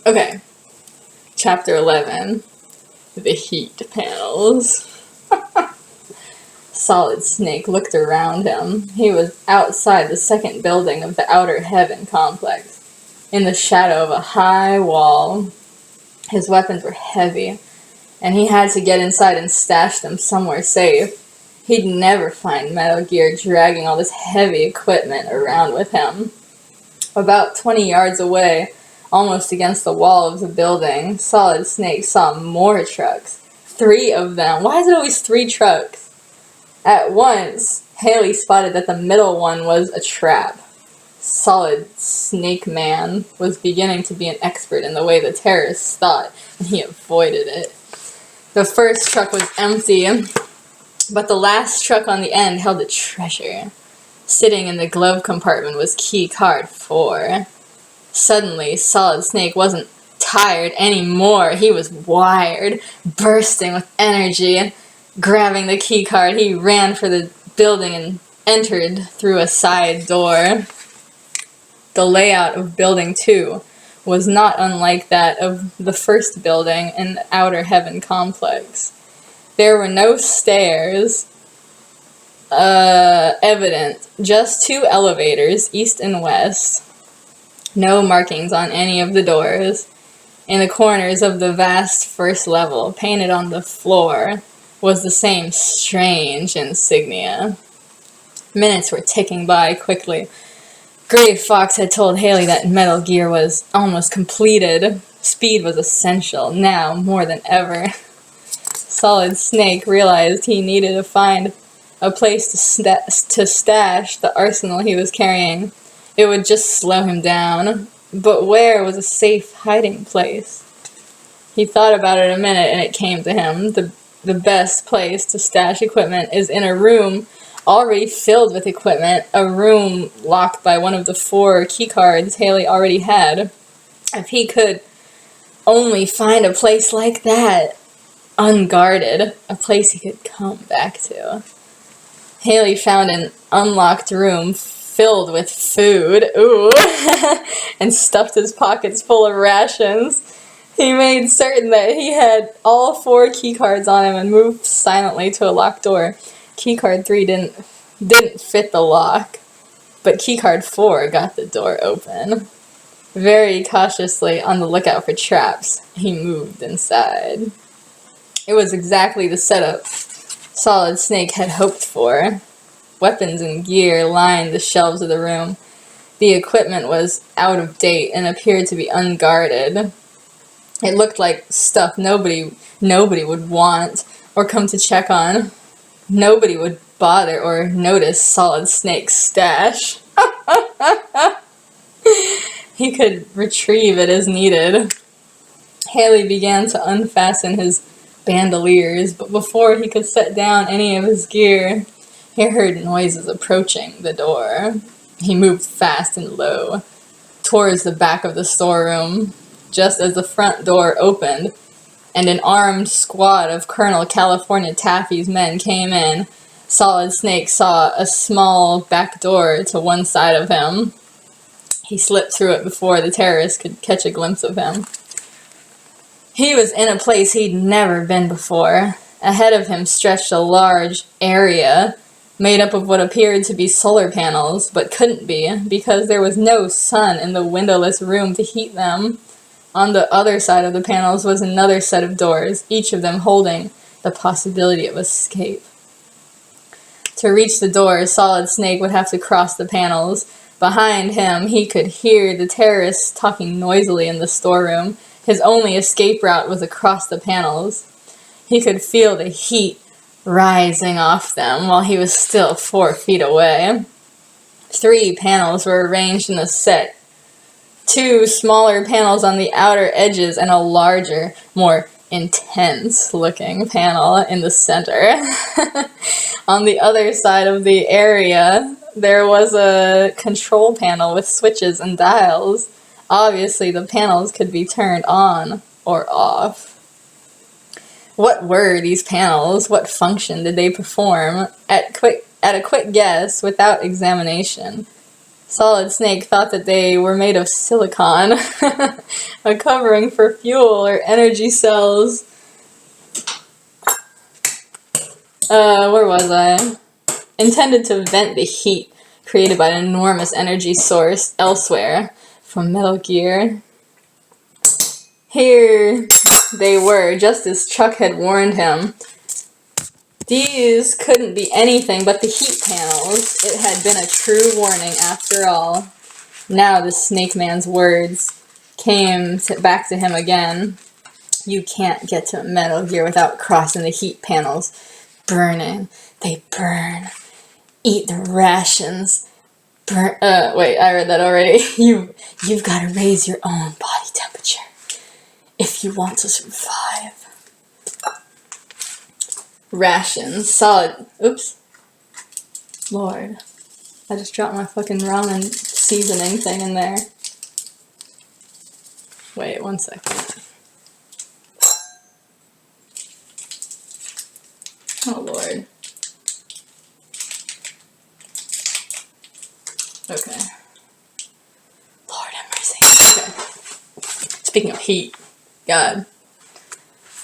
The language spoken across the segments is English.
Okay, chapter 11, the heat panels. Solid Snake looked around him. He was outside the second building of the Outer Heaven complex, in the shadow of a high wall. His weapons were heavy, and he had to get inside and stash them somewhere safe. He'd never find Metal Gear dragging all this heavy equipment around with him. About 20 yards away, almost against the wall of the building, Solid Snake saw more trucks. 3 of them. Why is it always 3 trucks? At once, Haley spotted that the middle one was a trap. Solid Snake Man was beginning to be an expert in the way the terrorists thought, and he avoided it. The first truck was empty, but the last truck on the end held a treasure. Sitting in the glove compartment was key card 4. Suddenly, Solid Snake wasn't tired anymore. He was wired, bursting with energy. Grabbing the key card, he ran for the building and entered through a side door. The layout of Building 2 was not unlike that of the first building in the Outer Heaven complex. There were no stairs evident, just 2 elevators, east and west. No markings on any of the doors. In the corners of the vast first level, painted on the floor, was the same strange insignia. Minutes were ticking by quickly. Gray Fox had told Haley that Metal Gear was almost completed. Speed was essential, now more than ever. Solid Snake realized he needed to find a place to stash the arsenal he was carrying. It would just slow him down. But where was a safe hiding place? He thought about it a minute and it came to him. The best place to stash equipment is in a room already filled with equipment, a room locked by one of the 4 keycards Haley already had. If he could only find a place like that, unguarded, a place he could come back to. Haley found an unlocked room filled with food, and stuffed his pockets full of rations. He made certain that he had all 4 keycards on him and moved silently to a locked door. Keycard 3 didn't fit the lock, but keycard 4 got the door open. Very cautiously on the lookout for traps, he moved inside. It was exactly the setup Solid Snake had hoped for. Weapons and gear lined the shelves of the room. The equipment was out of date and appeared to be unguarded. It looked like stuff nobody would want or come to check on. Nobody would bother or notice Solid Snake's stash. He could retrieve it as needed. Haley began to unfasten his bandoliers, but before he could set down any of his gear, he heard noises approaching the door. He moved fast and low, towards the back of the storeroom, just as the front door opened, and an armed squad of Colonel California Taffy's men came in. Solid Snake saw a small back door to one side of him. He slipped through it before the terrorists could catch a glimpse of him. He was in a place he'd never been before. Ahead of him stretched a large area made up of what appeared to be solar panels, but couldn't be, because there was no sun in the windowless room to heat them. On the other side of the panels was another set of doors, each of them holding the possibility of escape. To reach the door, Solid Snake would have to cross the panels. Behind him, he could hear the terrorists talking noisily in the storeroom. His only escape route was across the panels. He could feel the heat rising off them while he was still 4 feet away. 3 panels were arranged in a set. 2 smaller panels on the outer edges and a larger, more intense-looking panel in the center. On the other side of the area, there was a control panel with switches and dials. Obviously, the panels could be turned on or off. What were these panels? What function did they perform? At a quick guess, without examination, Solid Snake thought that they were made of silicon, a covering for fuel or energy cells. Where was I? Intended to vent the heat created by an enormous energy source elsewhere from Metal Gear. Here they were, just as Chuck had warned him. These couldn't be anything but the heat panels. It had been a true warning after all. Now the Snake Man's words came back to him again. You can't get to Metal Gear without crossing the heat panels. Burning. They burn. Eat the rations. Wait, I read that already. You've got to raise your own body temperature if you want to survive. Rations. Solid. Oops. Lord. I just dropped my fucking ramen seasoning thing in there. Wait, 1 second. Oh, Lord. Okay. Lord have mercy. Okay. Speaking of heat. God.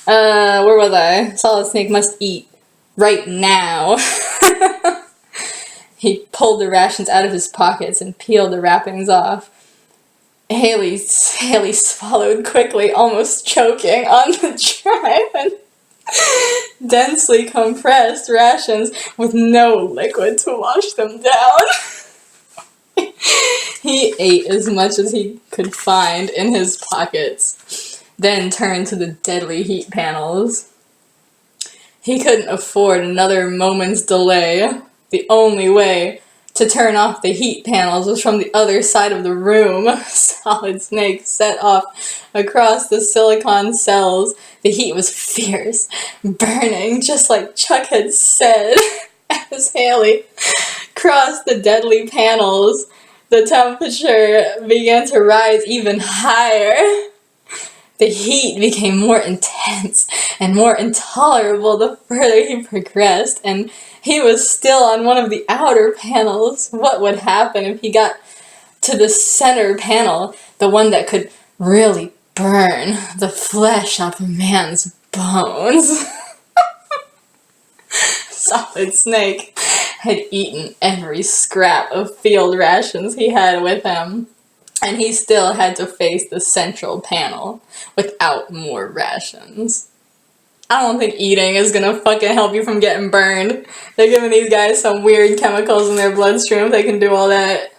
Where was I? Solid Snake must eat. Right now. He pulled the rations out of his pockets and peeled the wrappings off. Haley swallowed quickly, almost choking on the dry and densely compressed rations with no liquid to wash them down. He ate as much as he could find in his pockets, then turned to the deadly heat panels. He couldn't afford another moment's delay. The only way to turn off the heat panels was from the other side of the room. Solid Snake set off across the silicon cells. The heat was fierce, burning, just like Chuck had said. As Haley crossed the deadly panels, the temperature began to rise even higher. The heat became more intense and more intolerable the further he progressed, and he was still on one of the outer panels. What would happen if he got to the center panel, the one that could really burn the flesh off a man's bones? Solid Snake had eaten every scrap of field rations he had with him, and he still had to face the central panel without more rations. I don't think eating is gonna fucking help you from getting burned. They're giving these guys some weird chemicals in their bloodstream if they can do all that.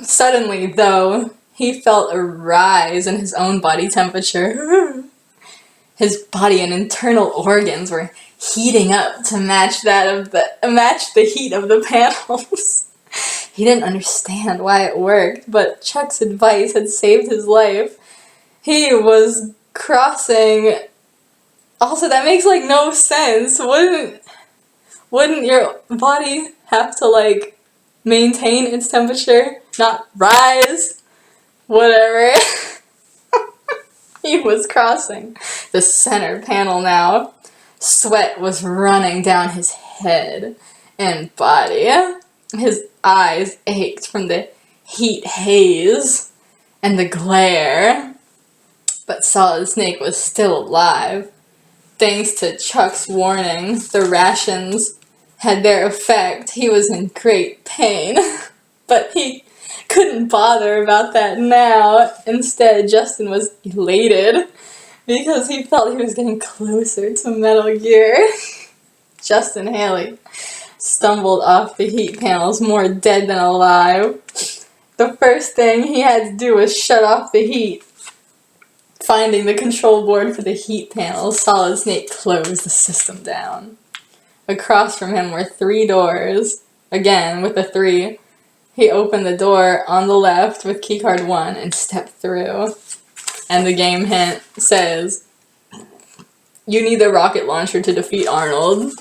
Suddenly, though, he felt a rise in his own body temperature. His body and internal organs were heating up to match the heat of the panels. He didn't understand why it worked, but Chuck's advice had saved his life. He was crossing. Also, that makes like no sense. Wouldn't your body have to like maintain its temperature, not rise? Whatever. He was crossing the center panel now. Sweat was running down his head and body. His eyes ached from the heat haze and the glare. But Solid Snake was still alive. Thanks to Chuck's warning, the rations had their effect. He was in great pain. But he couldn't bother about that now. Instead, Justin was elated because he felt he was getting closer to Metal Gear. Justin Haley stumbled off the heat panels more dead than alive. The first thing he had to do was shut off the heat. Finding the control board for the heat panels, Solid Snake closed the system down. Across from him were 3 doors. Again, with the 3. He opened the door on the left with keycard 1 and stepped through. And the game hint says, you need the rocket launcher to defeat Arnold.